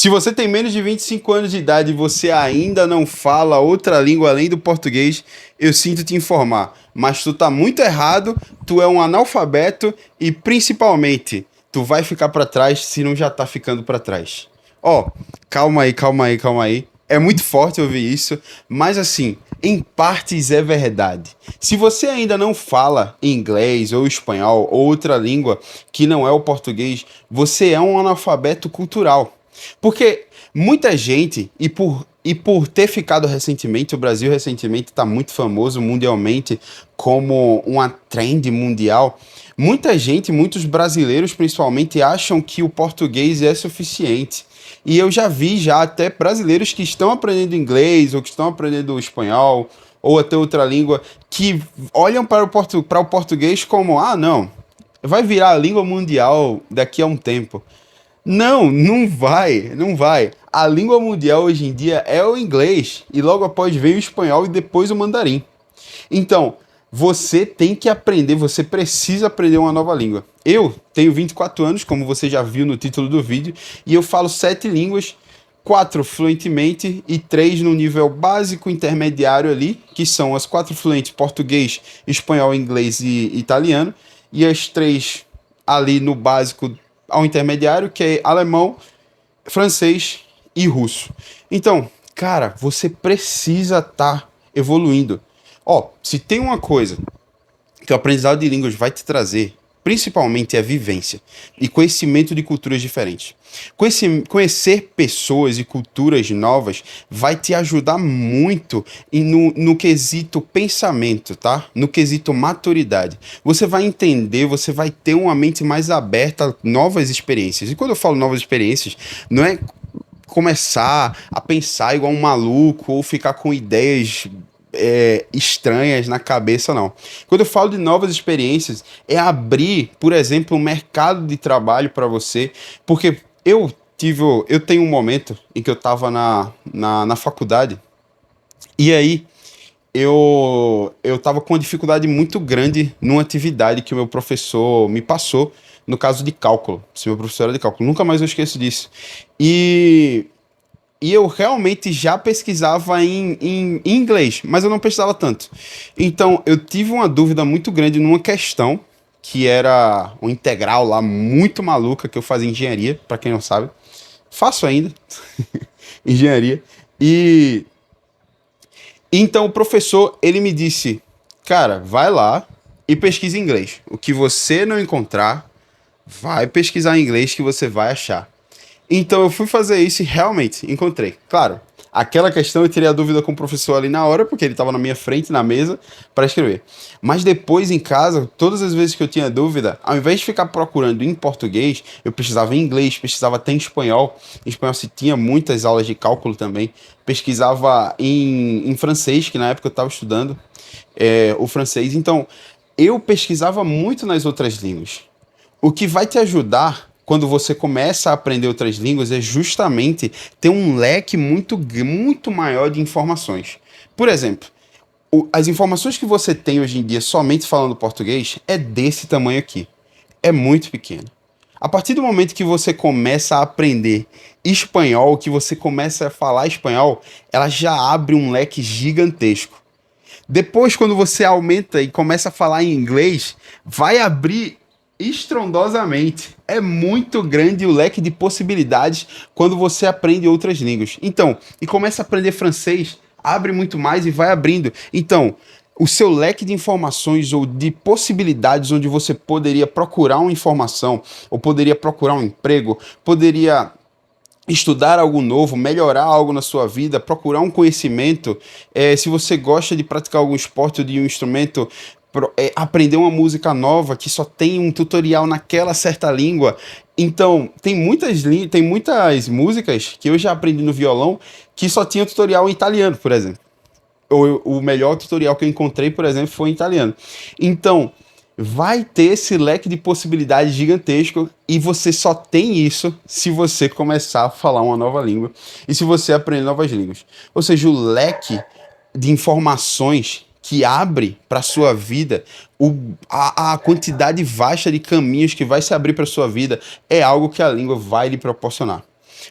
Se você tem menos de 25 anos de idade e você ainda não fala outra língua além do português, eu sinto te informar, mas tu tá muito errado, tu é um analfabeto e principalmente, tu vai ficar pra trás se não já tá ficando pra trás. Ó, calma aí, calma aí, calma aí. É muito forte ouvir isso, mas assim, em partes é verdade. Se você ainda não fala inglês ou espanhol ou outra língua que não é o português, você é um analfabeto cultural. Porque muita gente, e por ter ficado recentemente, o Brasil recentemente está muito famoso mundialmente como uma trend mundial. Muita gente, muitos brasileiros principalmente, acham que o português é suficiente. E eu já vi já até brasileiros que estão aprendendo inglês ou que estão aprendendo espanhol ou até outra língua que olham para o português como, ah, não, vai virar a língua mundial daqui a um tempo. Não, não vai, não vai. A língua mundial hoje em dia é o inglês e logo após vem o espanhol e depois o mandarim. Então, você tem que aprender, você precisa aprender uma nova língua. Eu tenho 24 anos, como você já viu no título do vídeo, e eu falo 7 línguas, 4 fluentemente e 3 no nível básico intermediário ali, que são as 4 fluentes, português, espanhol, inglês e italiano, e as 3 ali no básico ao intermediário, que é alemão, francês e russo. Então, cara, você precisa estar evoluindo. Ó, se tem uma coisa que o aprendizado de línguas vai te trazer, principalmente é a vivência e conhecimento de culturas diferentes. Conhecer pessoas e culturas novas vai te ajudar muito no quesito pensamento, tá? No quesito maturidade. Você vai entender, você vai ter uma mente mais aberta a novas experiências. E quando eu falo novas experiências, não é começar a pensar igual um maluco ou ficar com ideias estranhas na cabeça, não. Quando eu falo de novas experiências, é abrir, por exemplo, um mercado de trabalho para você, porque eu tenho um momento em que eu estava na faculdade, e aí eu estava com uma dificuldade muito grande numa atividade que o meu professor me passou, no caso de cálculo. Se meu professor era de cálculo, nunca mais eu esqueço disso. E e eu realmente já pesquisava em inglês, mas eu não pesquisava tanto. Então, eu tive uma dúvida muito grande numa questão, que era uma integral lá muito maluca, que eu fazia engenharia, para quem não sabe. Faço ainda, engenharia. E então o professor, ele me disse, cara, vai lá e pesquisa em inglês. O que você não encontrar, vai pesquisar em inglês que você vai achar. Então eu fui fazer isso e realmente encontrei. Claro, aquela questão eu teria dúvida com o professor ali na hora, porque ele estava na minha frente, na mesa, para escrever. Mas depois em casa, todas as vezes que eu tinha dúvida, ao invés de ficar procurando em português, eu pesquisava em inglês, pesquisava até em espanhol. Em espanhol se tinha muitas aulas de cálculo também. Pesquisava em francês, que na época eu estava estudando o francês. Então, eu pesquisava muito nas outras línguas. O que vai te ajudar quando você começa a aprender outras línguas é justamente ter um leque muito maior de informações. Por exemplo, as informações que você tem hoje em dia somente falando português é desse tamanho aqui. É muito pequeno. A partir do momento que você começa a aprender espanhol, que você começa a falar espanhol, ela já abre um leque gigantesco. Depois, quando você aumenta e começa a falar em inglês, vai abrir estrondosamente. É muito grande o leque de possibilidades quando você aprende outras línguas. Então, e começa a aprender francês, abre muito mais e vai abrindo. Então, o seu leque de informações ou de possibilidades onde você poderia procurar uma informação, ou poderia procurar um emprego, poderia estudar algo novo, melhorar algo na sua vida, procurar um conhecimento, se você gosta de praticar algum esporte ou de um instrumento, aprender uma música nova que só tem um tutorial naquela certa língua. Então, tem muitas músicas que eu já aprendi no violão que só tinha tutorial em italiano, por exemplo. O melhor tutorial que eu encontrei, por exemplo, foi em italiano. Então, vai ter esse leque de possibilidades gigantesco e você só tem isso se você começar a falar uma nova língua e se você aprender novas línguas. Ou seja, o leque de informações que abre para sua vida, a quantidade vasta de caminhos que vai se abrir para sua vida é algo que a língua vai lhe proporcionar.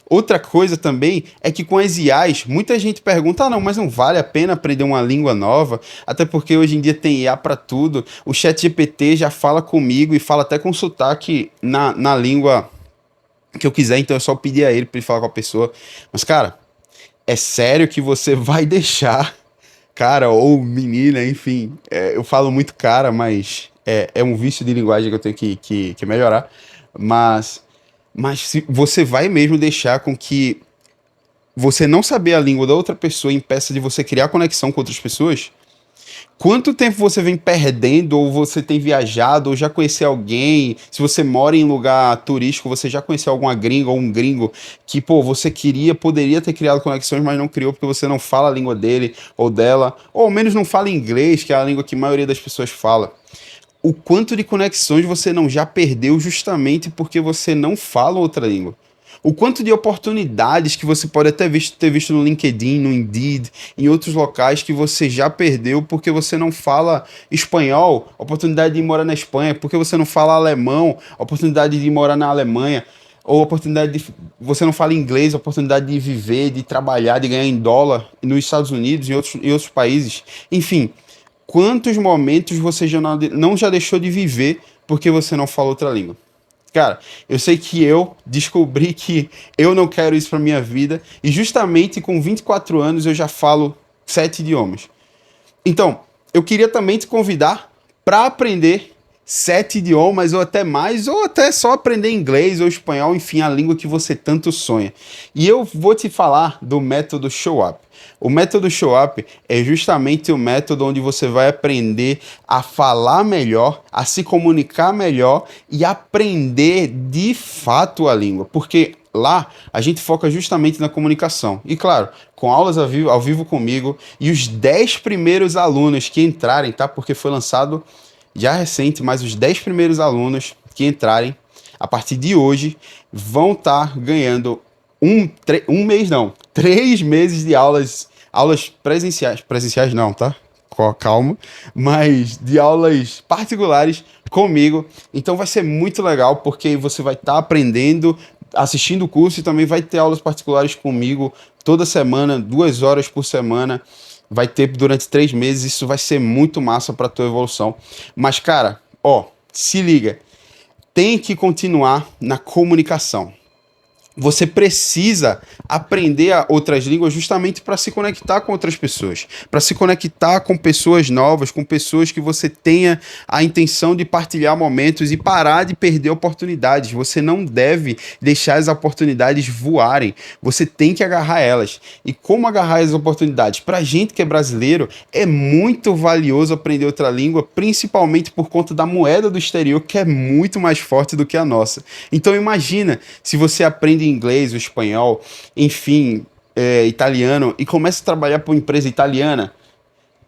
Outra coisa também é que com as IAs, muita gente pergunta, não, mas não vale a pena aprender uma língua nova, até porque hoje em dia tem IA para tudo, o ChatGPT já fala comigo e fala até com sotaque na língua que eu quiser, então é só pedir a ele para ele falar com a pessoa. Mas, cara, é sério que você vai deixar, cara, ou menina, enfim, eu falo muito cara, mas é um vício de linguagem que eu tenho que melhorar, mas se você vai mesmo deixar com que você não saber a língua da outra pessoa impeça de você criar conexão com outras pessoas? Quanto tempo você vem perdendo, ou você tem viajado, ou já conheceu alguém? Se você mora em lugar turístico, você já conheceu alguma gringa ou um gringo que, pô, você poderia ter criado conexões, mas não criou porque você não fala a língua dele ou dela, ou ao menos não fala inglês, que é a língua que a maioria das pessoas fala. O quanto de conexões você não já perdeu justamente porque você não fala outra língua? O quanto de oportunidades que você pode até ter visto no LinkedIn, no Indeed, em outros locais que você já perdeu porque você não fala espanhol, oportunidade de morar na Espanha, porque você não fala alemão, oportunidade de morar na Alemanha, ou oportunidade de você não fala inglês, oportunidade de viver, de trabalhar, de ganhar em dólar nos Estados Unidos e em outros países. Enfim, quantos momentos você não já deixou de viver porque você não fala outra língua? Cara, eu sei que eu descobri que eu não quero isso pra minha vida, e justamente com 24 anos eu já falo 7 idiomas. Então, eu queria também te convidar para aprender 7 idiomas ou até mais, ou até só aprender inglês ou espanhol, enfim, a língua que você tanto sonha. E eu vou te falar do método Show Up. O método Show Up é justamente o método onde você vai aprender a falar melhor, a se comunicar melhor e aprender de fato a língua. Porque lá a gente foca justamente na comunicação. E claro, com aulas ao vivo comigo, e os 10 primeiros alunos que entrarem, tá? Porque foi lançado já recente, mas os 10 primeiros alunos que entrarem a partir de hoje vão estar ganhando um mês não, 3 meses de aulas presenciais não, tá? Calma, mas de aulas particulares comigo. Então vai ser muito legal, porque você vai estar aprendendo, assistindo o curso, e também vai ter aulas particulares comigo toda semana, 2 horas por semana. Vai ter durante 3 meses, isso vai ser muito massa para tua evolução. Mas, cara, ó, se liga, tem que continuar na comunicação. Você precisa aprender outras línguas justamente para se conectar com outras pessoas, para se conectar com pessoas novas, com pessoas que você tenha a intenção de partilhar momentos e parar de perder oportunidades. Você não deve deixar as oportunidades voarem, você tem que agarrar elas. E como agarrar as oportunidades? Para a gente que é brasileiro, é muito valioso aprender outra língua, principalmente por conta da moeda do exterior, que é muito mais forte do que a nossa. Então imagina se você aprende inglês, o espanhol, enfim, italiano, e começa a trabalhar para uma empresa italiana,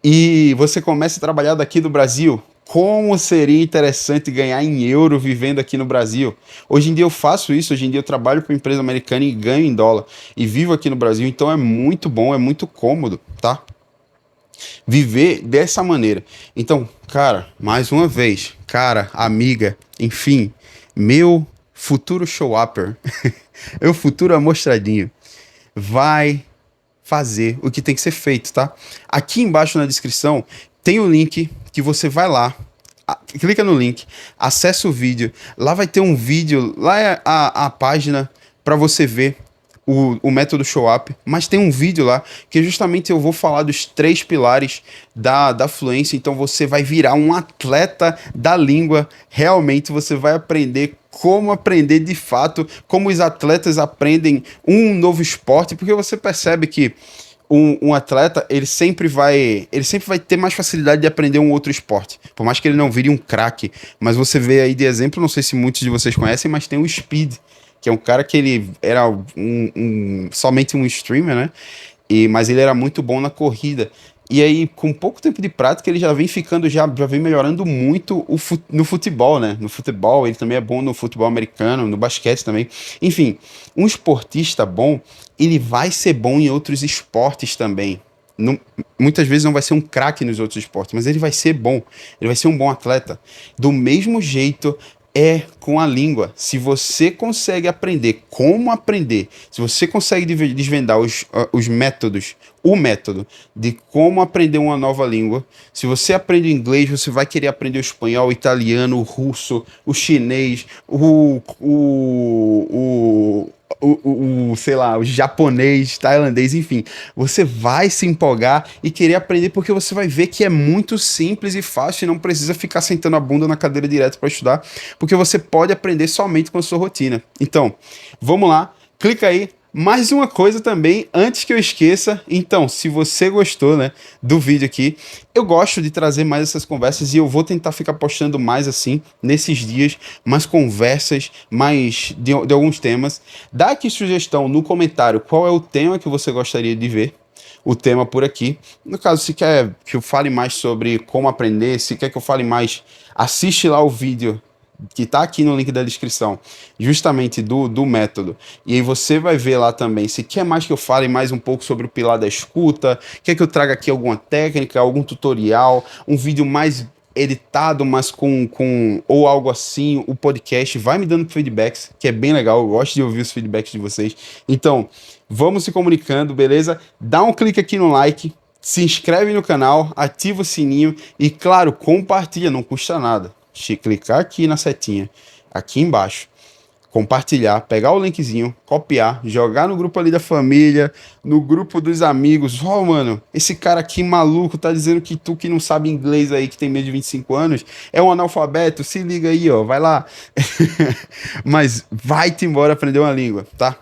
e você começa a trabalhar daqui do Brasil. Como seria interessante ganhar em euro vivendo aqui no Brasil? Hoje em dia eu faço isso, hoje em dia eu trabalho para uma empresa americana e ganho em dólar, e vivo aqui no Brasil, então é muito bom, é muito cômodo, tá? Viver dessa maneira. Então, cara, mais uma vez, cara, amiga, enfim, meu futuro show-upper, meu futuro amostradinho, vai fazer o que tem que ser feito, tá? Aqui embaixo na descrição tem o link que você vai lá, clica no link, acessa o vídeo, lá vai ter um vídeo, lá é a página para você ver o método Show Up, mas tem um vídeo lá que justamente eu vou falar dos 3 pilares da fluência. Então você vai virar um atleta da língua, realmente você vai aprender como aprender de fato, como os atletas aprendem um novo esporte, porque você percebe que um atleta, ele sempre vai ter mais facilidade de aprender um outro esporte, por mais que ele não vire um craque. Mas você vê aí de exemplo, não sei se muitos de vocês conhecem, mas tem o Speed, que é um cara que ele era somente um streamer, né? Mas ele era muito bom na corrida. E aí, com pouco tempo de prática, ele já vem ficando, já vem melhorando muito no futebol, né? No futebol, ele também é bom no futebol americano, no basquete também. Enfim, um esportista bom, ele vai ser bom em outros esportes também. Muitas vezes não vai ser um craque nos outros esportes, mas ele vai ser bom, ele vai ser um bom atleta. Do mesmo jeito, é com a língua. Se você consegue aprender como aprender, se você consegue desvendar os métodos, o método de como aprender uma nova língua, se você aprende inglês, você vai querer aprender o espanhol, o italiano, o russo, o chinês, sei lá, o japonês, tailandês, enfim. Você vai se empolgar e querer aprender porque você vai ver que é muito simples e fácil e não precisa ficar sentando a bunda na cadeira direto para estudar, porque você pode aprender somente com a sua rotina. Então, vamos lá, clica aí. Mais uma coisa também, antes que eu esqueça, então, se você gostou, né, do vídeo aqui, eu gosto de trazer mais essas conversas e eu vou tentar ficar postando mais assim, nesses dias, mais conversas, mais de alguns temas. Dá aqui sugestão no comentário qual é o tema que você gostaria de ver, o tema por aqui. No caso, se quer que eu fale mais sobre como aprender, se quer que eu fale mais, assiste lá o vídeo que tá aqui no link da descrição, justamente do método. E aí você vai ver lá também, se quer mais que eu fale mais um pouco sobre o pilar da escuta, quer que eu traga aqui alguma técnica, algum tutorial, um vídeo mais editado, mas ou algo assim, o podcast, vai me dando feedbacks, que é bem legal, eu gosto de ouvir os feedbacks de vocês. Então, vamos se comunicando, beleza? Dá um clique aqui no like, se inscreve no canal, ativa o sininho e, claro, compartilha, não custa nada. Clicar aqui na setinha, aqui embaixo, compartilhar, pegar o linkzinho, copiar, jogar no grupo ali da família, no grupo dos amigos. Ó, mano, esse cara aqui maluco tá dizendo que tu que não sabe inglês aí, que tem menos de 25 anos, é um analfabeto, se liga aí, ó, vai lá. Mas vai-te embora aprender uma língua, tá?